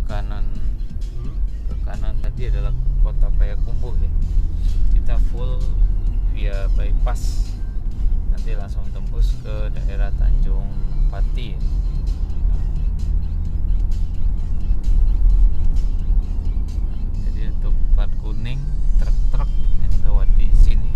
kanan tadi adalah kota Payakumbuh ya. Kita full via bypass, nanti langsung tembus ke daerah Tanjung Pati ya. Jadi untuk plat kuning truk-truk yang lewat di sini.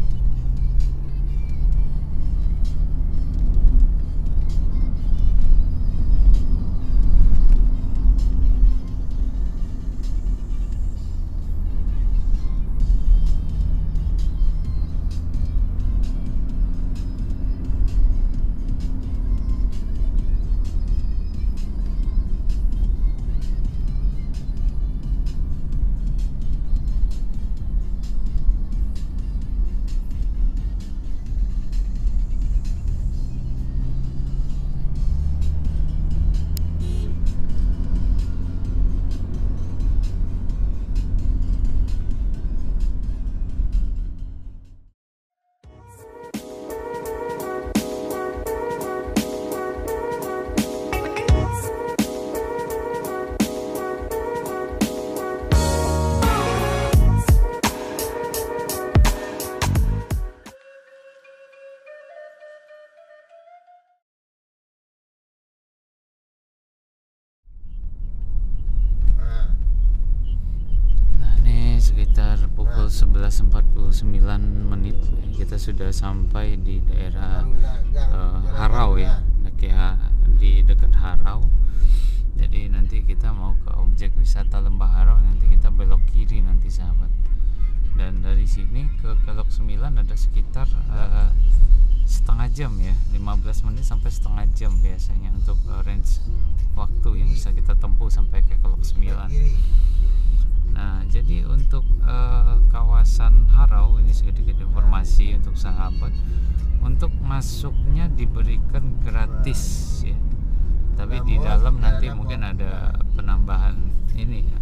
Sekitar pukul 11.49 kita sudah sampai di daerah Harau ya, di dekat Harau. Jadi nanti kita mau ke objek wisata Lembah Harau, nanti kita belok kiri nanti sahabat. Dan dari sini ke Kelok 9 ada sekitar setengah jam ya, 15 menit sampai setengah jam biasanya untuk range waktu yang bisa kita tempuh sampai ke Kelok 9. Nah, jadi untuk kawasan Harau ini sedikit informasi untuk sahabat. Untuk masuknya diberikan gratis ya. Tapi di dalam nanti mungkin ada penambahan ini ya,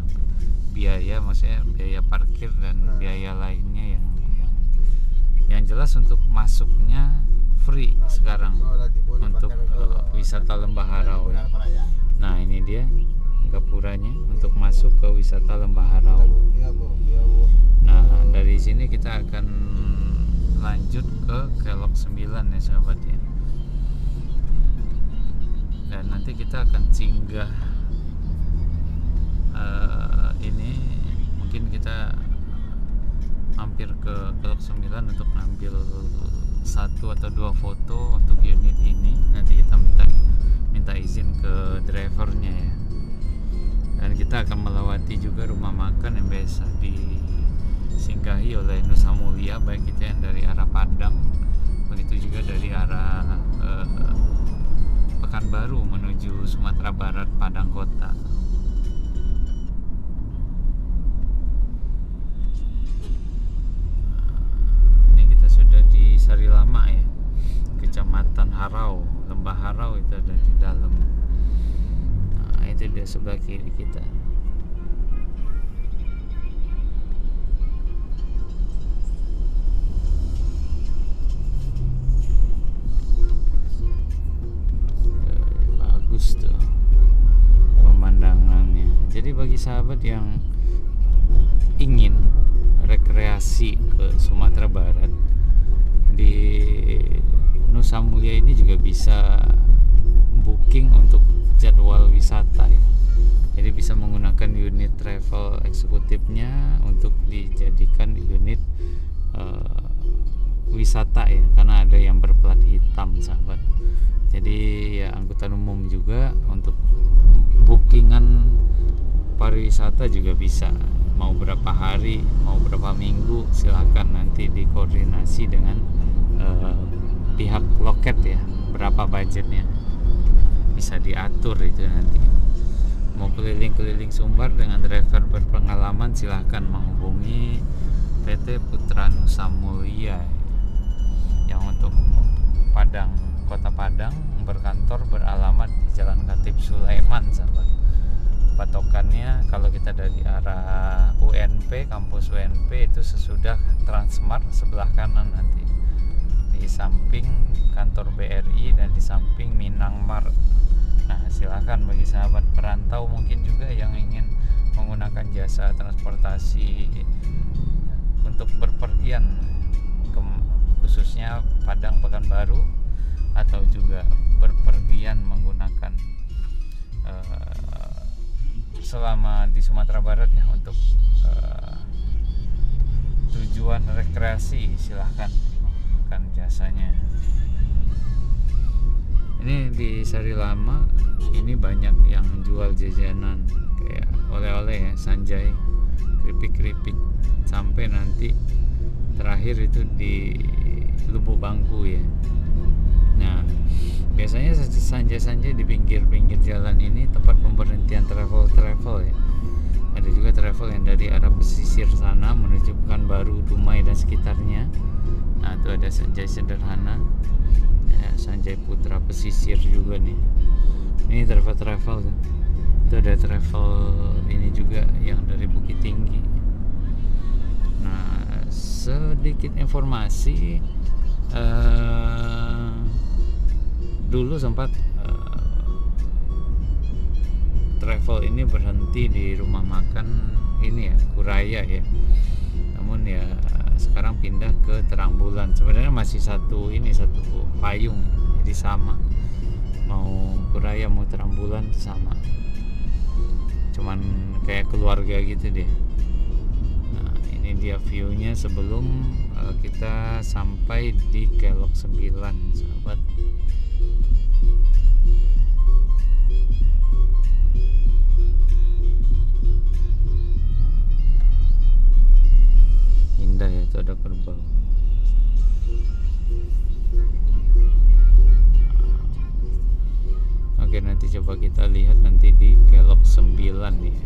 biaya, maksudnya biaya parkir dan biaya lainnya yang jelas untuk masuknya free sekarang untuk wisata Lembah Harau ya. Nah, ini dia gapuranya untuk masuk ke wisata Lembah Harau. Nah, dari sini kita akan lanjut ke Kelok 9 ya sahabat ya. Dan nanti kita akan singgah ini mungkin kita mampir ke Kelok 9 untuk ngambil 1 atau 2 foto untuk unit ini. Nanti kita minta izin ke drivernya ya. Dan kita akan melewati juga rumah makan yang biasa disinggahi oleh Nusa Mulia, baik itu yang dari arah Padang, begitu juga dari arah Pekanbaru menuju Sumatera Barat, Padang Kota. Ini kita sudah di Sarilama ya, Kecamatan Harau, Lembah Harau itu ada di dalam. Itu di sebelah kiri kita. Bagus tuh pemandangannya. Jadi bagi sahabat yang ingin rekreasi ke Sumatera Barat, di Nusa Mulia ini juga bisa booking untuk jadwal wisata ya. Jadi bisa menggunakan unit travel eksekutifnya untuk dijadikan unit wisata ya, karena ada yang berplat hitam sahabat. Jadi ya angkutan umum juga untuk bookingan pariwisata juga bisa, mau berapa hari, mau berapa minggu, silakan nanti dikoordinasi dengan pihak loket ya, berapa budgetnya bisa diatur itu nanti. Mau keliling-keliling Sumbar dengan driver berpengalaman, silahkan menghubungi PT Putra Nusa Mulia yang untuk Padang, Kota Padang, berkantor beralamat di Jalan Khatib Sulaiman sahabat. Patokannya kalau kita dari arah UNP, kampus UNP itu sesudah Transmart sebelah kanan nanti, di samping kantor BRI dan di samping Minang Mart. Nah, silakan bagi sahabat perantau mungkin juga yang ingin menggunakan jasa transportasi untuk berpergian khususnya Padang Pekanbaru, atau juga berpergian menggunakan selama di Sumatera Barat ya untuk tujuan rekreasi, silahkan menggunakan jasanya. Ini di Sari Lama ini banyak yang jual jajanan kayak oleh-oleh ya, sanjay, keripik-keripik, sampai nanti terakhir itu di Lubuk Bangku ya. Nah, biasanya sanjay-sanjay di pinggir-pinggir jalan ini tempat pemberhentian travel ya. Ada juga travel yang dari arah pesisir sana menuju Pekanbaru, Dumai dan sekitarnya. Nah, itu ada sanjay sederhana ya, Sanjay Putra pesisir juga nih. Ini travel tuh. Itu ada travel ini juga yang dari Bukit Tinggi. Nah, sedikit informasi, dulu sempat travel ini berhenti di rumah makan ini ya, Kuraya ya. Namun ya sekarang pindah ke Terang Bulan. Sebenarnya masih satu payung, jadi sama. Mau Kuraya mau Terang Bulan itu sama. Cuman kayak keluarga gitu deh. Nah, ini dia view-nya sebelum kita sampai di Kelok 9, sahabat. Indah ya, itu ada kerbau. Oke, nanti coba kita lihat nanti di Kelok 9 nih.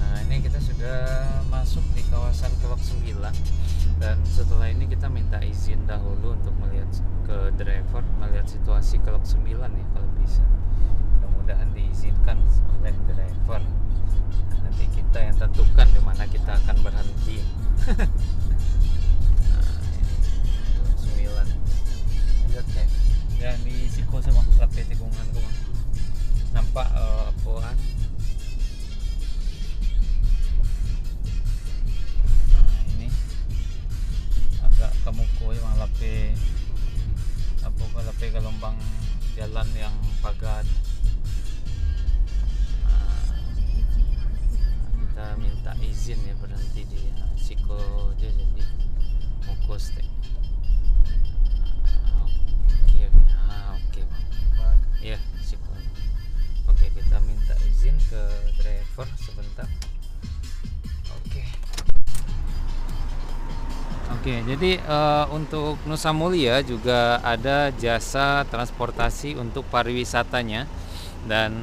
Nah, ini kita sudah masuk di kawasan Kelok 9, dan setelah ini kita minta izin dahulu untuk melihat ke driver, melihat situasi Kelok 9 ya kalau bisa. Mudah-mudahan diizinkan oleh driver. Nanti kita yang tentukan di mana kita akan berhenti. Nah, ini 9. Lihat kayak ya di Siko sama kafe tikungan kok. Nampak apaan? Nah, ini agak kemuku ya, lape gelombang jalan yang padat. Kita minta izin ya berhenti di Siko aja, jadi Mukos teh. Oke. Ya, Siko. Oke, kita minta izin ke driver sebentar. Oke, jadi untuk Nusa Mulia juga ada jasa transportasi untuk pariwisatanya, dan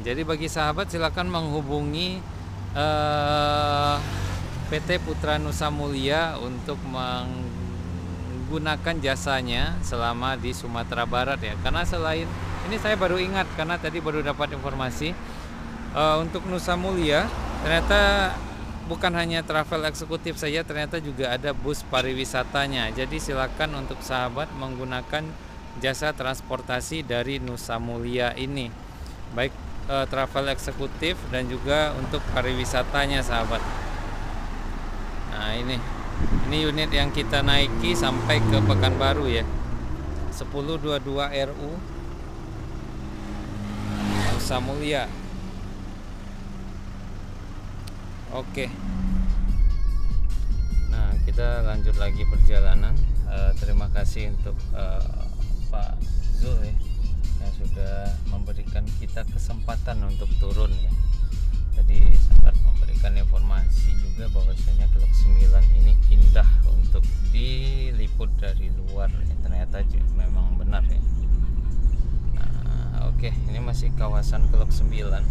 jadi bagi sahabat silakan menghubungi PT Putra Nusa Mulia untuk menggunakan jasanya selama di Sumatera Barat ya. Karena selain ini saya baru ingat, karena tadi baru dapat informasi untuk Nusa Mulia ternyata bukan hanya travel eksekutif saja, ternyata juga ada bus pariwisatanya. Jadi silakan untuk sahabat menggunakan jasa transportasi dari Nusa Mulia ini, baik travel eksekutif dan juga untuk pariwisatanya, sahabat. Nah, ini unit yang kita naiki sampai ke Pekanbaru ya, 1022 RU Nusa Mulia. Oke. Nah, kita lanjut lagi perjalanan. Terima kasih untuk Pak Zul ya, yang sudah memberikan kita kesempatan untuk turun ya. Tadi sempat memberikan informasi juga bahwasanya Kelok 9 ini indah untuk diliput dari luar ya. Ternyata memang benar ya. Nah, oke, ini masih kawasan Kelok 9.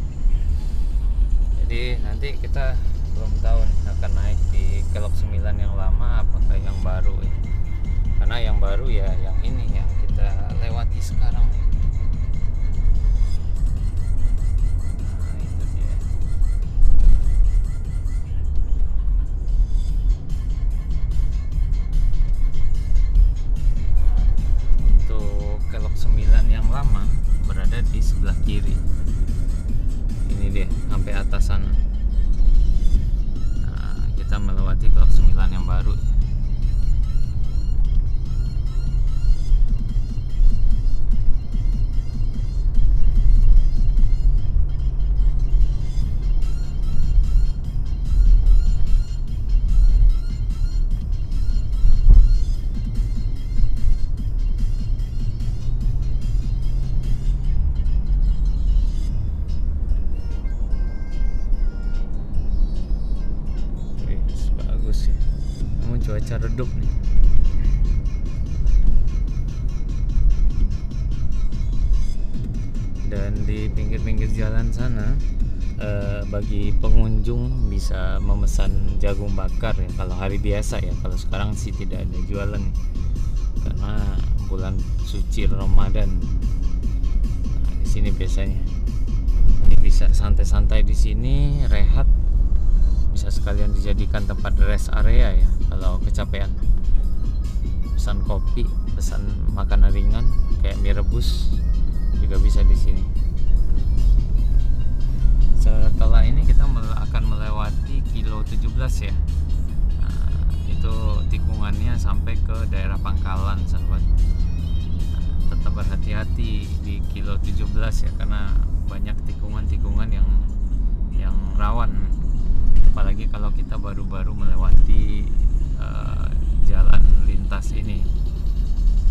Jadi nanti kita belum tahu nih akan naik di Kelok 9 yang lama apakah yang baru ya. Karena yang baru ya yang ini yang kita lewati sekarang. Nah, itu dia. kiri. Ini dia sampai atas sana. Nah, kita melewati Blok 9 yang baru. Bagus ya, namun cuaca redup nih. Dan di pinggir-pinggir jalan sana bagi pengunjung bisa memesan jagung bakar ya kalau hari biasa ya. Kalau sekarang sih tidak ada jualan karena bulan suci Ramadan. Nah, di sini biasanya ini bisa santai-santai di sini, rehat. Bisa sekalian dijadikan tempat rest area ya kalau kecapean. Pesan kopi, pesan makanan ringan kayak mie rebus juga bisa di sini. Setelah ini kita akan melewati kilo 17 ya. Nah, itu tikungannya sampai ke daerah Pangkalan, sahabat. Nah, tetap berhati-hati di kilo 17 ya karena banyak tikungan-tikungan yang rawan. Apalagi kalau kita baru-baru melewati jalan lintas ini,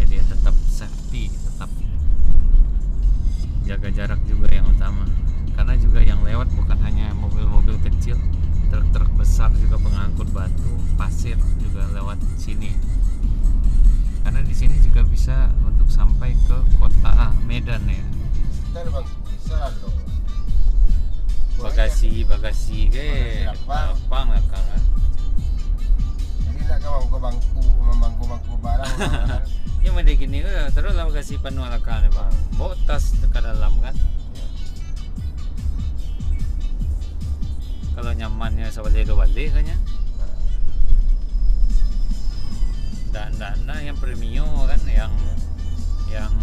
jadi tetap safety, tetap jaga jarak juga yang utama. Karena juga yang lewat bukan hanya mobil-mobil kecil, truk-truk besar juga pengangkut batu, pasir juga lewat sini. Karena di sini juga bisa untuk sampai ke kota Medan ya. Bagasi ke lapang lah kan. Jadi nak kau bangku barang. Ya mending gini terus lah bagasi penuh lah kan bang. Bawa tas ke dalam kan. Kalau nyamannya sebalik balik kan ya. Dan yang premium kan yang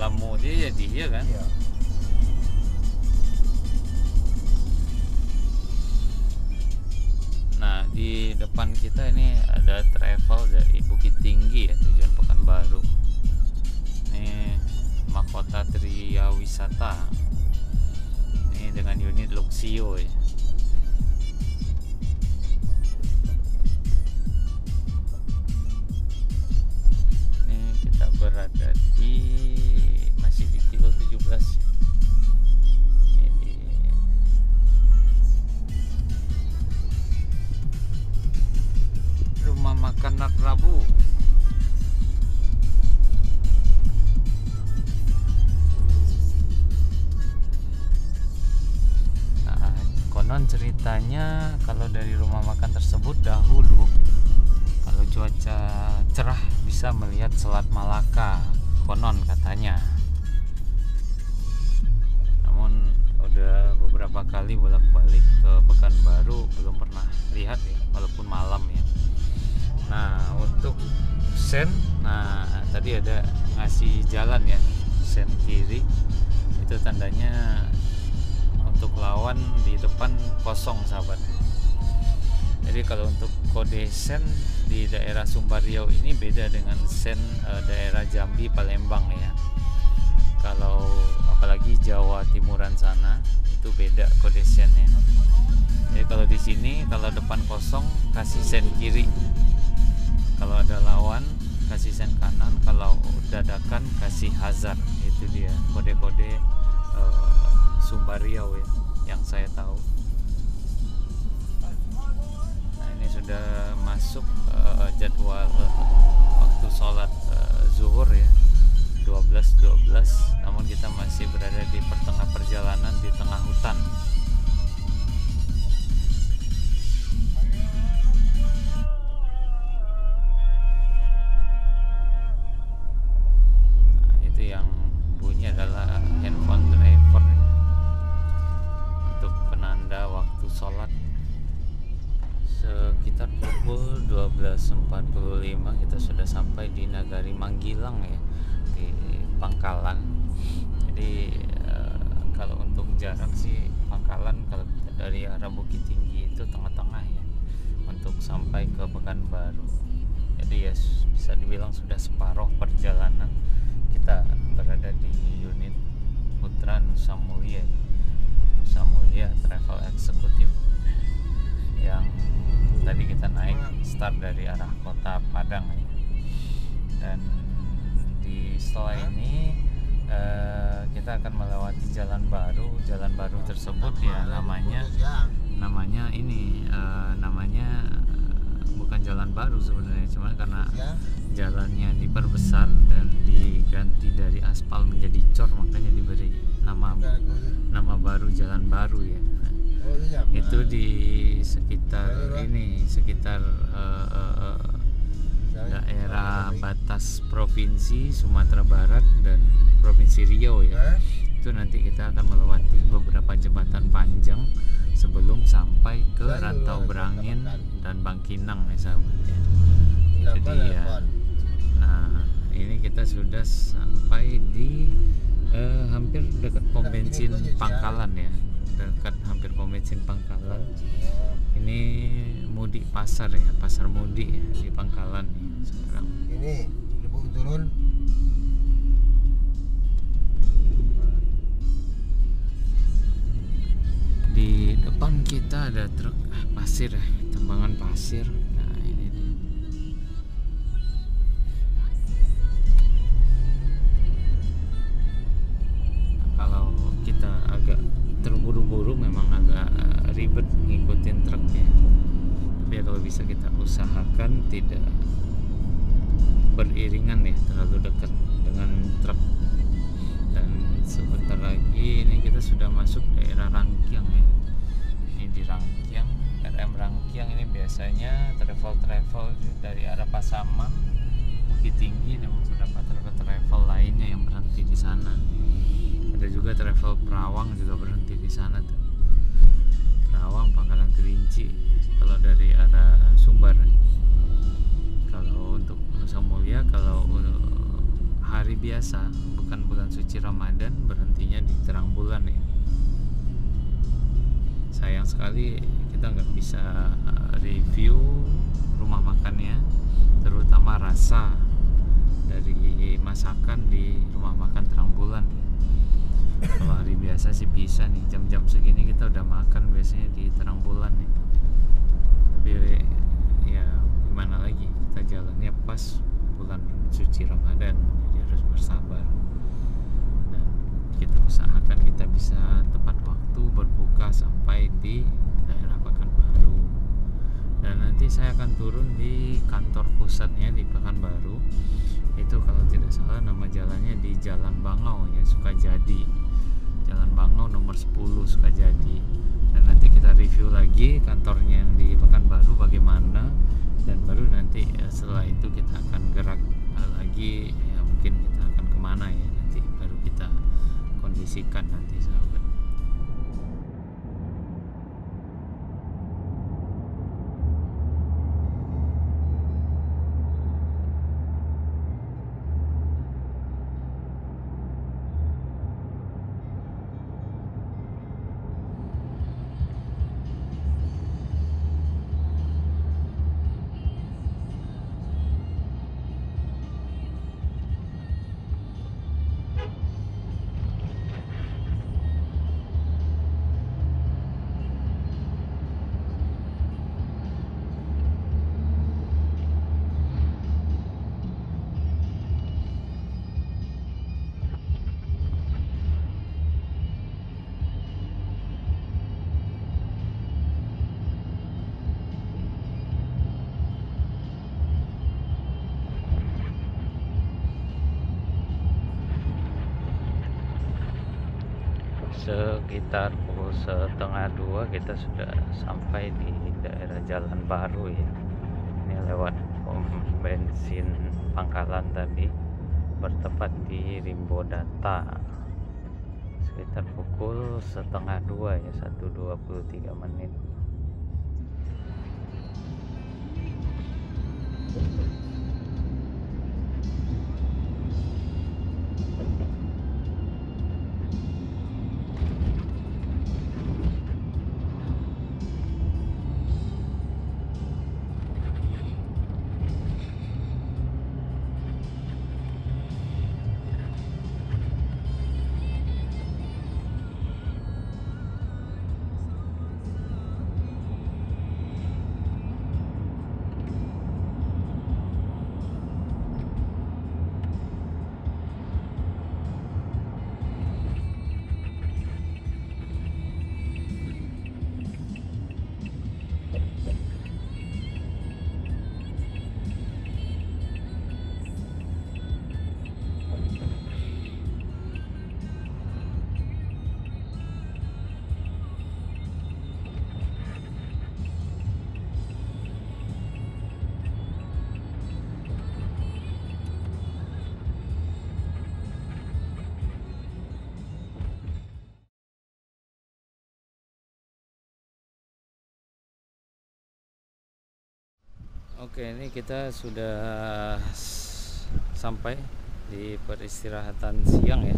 lamu dia jadi ya kan. Iya. Nah, di depan kita ini ada travel dari Bukit Tinggi ya, tujuan Pekanbaru. Ini Mahkota Tria Wisata. Ini dengan unit Luxio ya. Ini kita berada masih di kilo 17. Rumah makan Nak Prabu. Nah, konon ceritanya kalau dari rumah makan tersebut dahulu kalau cuaca cerah bisa melihat Selat Malaka, konon katanya. Namun udah beberapa kali bolak-balik ke Pekanbaru belum pernah lihat ya, walaupun malam ya. Nah, untuk sen, nah tadi ada ngasih jalan ya, sen kiri itu tandanya untuk lawan di depan kosong, sahabat. Jadi kalau untuk kode sen di daerah Sumbar Riau ini beda dengan sen daerah Jambi, Palembang ya. Kalau apalagi Jawa Timuran sana itu beda kode sennya. Jadi kalau di sini kalau depan kosong kasih sen kiri. Kalau ada lawan kasih sen kanan, kalau dadakan kasih hazard. Itu dia kode-kode Sumbar Riau ya yang saya tahu. Nah, ini sudah masuk jadwal waktu sholat zuhur ya, 12.12, namun kita masih berada di pertengah perjalanan di tengah hutan. Yang bunyi adalah handphone driver untuk penanda waktu sholat. Sekitar pukul 12.45 kita sudah sampai di Nagari Manggilang ya, di Pangkalan. Jadi kalau jarak sih Pangkalan kalau kita dari arah Bukit Tinggi itu tengah-tengah ya untuk sampai ke Pekanbaru. Jadi ya bisa dibilang sudah separuh perjalanan kita berada di unit Putra Nusa Mulia Travel Executive yang tadi kita naik start dari arah kota Padang ya. Dan setelah ini kita akan melewati jalan baru tersebut ya namanya ini namanya bukan jalan baru sebenarnya, cuma karena jalannya diperbesar dan diganti dari aspal menjadi cor, makanya diberi nama baru, jalan baru ya. Itu di sekitar daerah batas provinsi Sumatera Barat dan provinsi Riau ya. Itu nanti kita akan melewati beberapa jembatan panjang sebelum sampai ke Rantau Berangin dan Bangkinang ya sahabat ya. Jadi ya, nah ini kita sudah sampai di hampir dekat pom bensin Pangkalan ya, hampir pom bensin Pangkalan. Ini mudik pasar ya, pasar mudik ya di Pangkalan nih sekarang. Ini lebih turun. Di depan kita ada truk pasir ya, tambangan pasir. Nah ini dia. Nah, kalau kita agak terburu-buru memang agak ribet ngikutin truknya. Tapi ya kalau bisa kita usahakan tidak beriringan ya, terlalu dekat dengan truk. Dan sebentar lagi ini kita sudah masuk daerah Rangkyang ya. Ini di Rangkyang, RM Rangkyang ini biasanya travel dari arah Pasaman, Bukit Tinggi dan beberapa travel lainnya yang berhenti di sana. Ada juga travel Perawang juga berhenti di sana tuh. Perawang, Pangkalan Kerinci kalau dari arah Sumbar. Kalau untuk Nusa Mulia kalau hari biasa bukan bulan suci Ramadan berhentinya di terang bulan ya. Sayang sekali kita nggak bisa review rumah makannya, terutama rasa dari masakan di rumah makan terang bulan. Kalau hari biasa sih bisa nih, jam-jam segini kita udah makan biasanya di terang bulan nih. Tapi ya gimana lagi, kita jalannya pas bulan suci Ramadan, jadi harus bersabar. Dan kita usahakan kita bisa tepat waktu berbuka sampai di daerah Pekanbaru. Dan nanti saya akan turun di kantor pusatnya di Pekanbaru. Itu kalau tidak salah nama jalannya di Jalan Bangau ya, Sukajadi. Jalan Bangau nomor 10 Sukajadi. Dan nanti kita review lagi kantornya yang di Pekanbaru bagaimana, dan baru nanti setelah itu kita akan gerak lagi ya, mungkin kita akan kemana ya, nanti baru kita kondisikan nanti sahabat. Sekitar pukul 1:30 kita sudah sampai di daerah Jalan Baru ya. Ini lewat pom bensin Pangkalan tadi, bertepat di Rimbo Data. Sekitar pukul 1:30 ya, 1:23. Oke, ini kita sudah sampai di peristirahatan siang ya.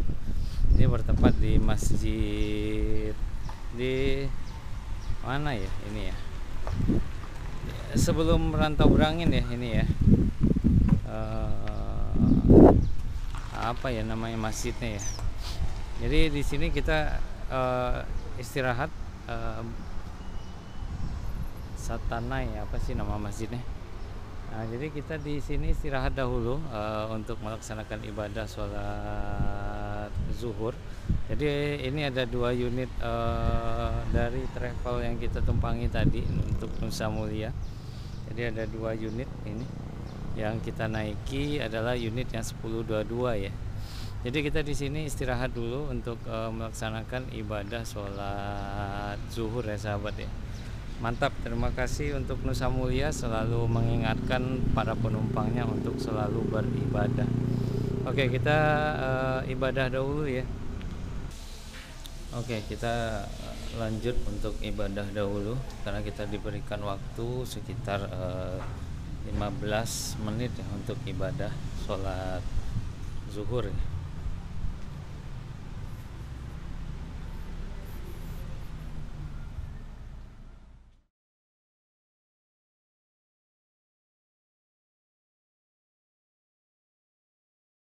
Ini bertempat di masjid di mana ya ini ya? Sebelum Rantau Berangin ya ini ya. Apa ya namanya masjidnya ya? Jadi di sini kita istirahat Satanai, apa sih nama masjidnya? Nah, jadi kita di sini istirahat dahulu untuk melaksanakan ibadah sholat zuhur. Jadi ini ada 2 unit dari travel yang kita tumpangi tadi untuk Nusa Mulia. Jadi ada 2 unit ini. Yang kita naiki adalah unit yang 1022 ya. Jadi kita di sini istirahat dulu untuk melaksanakan ibadah sholat zuhur ya sahabat ya. Mantap, terima kasih untuk Nusa Mulia selalu mengingatkan para penumpangnya untuk selalu beribadah. Oke, kita ibadah dahulu ya. Oke, kita lanjut untuk ibadah dahulu karena kita diberikan waktu sekitar 15 menit ya untuk ibadah sholat zuhur ya.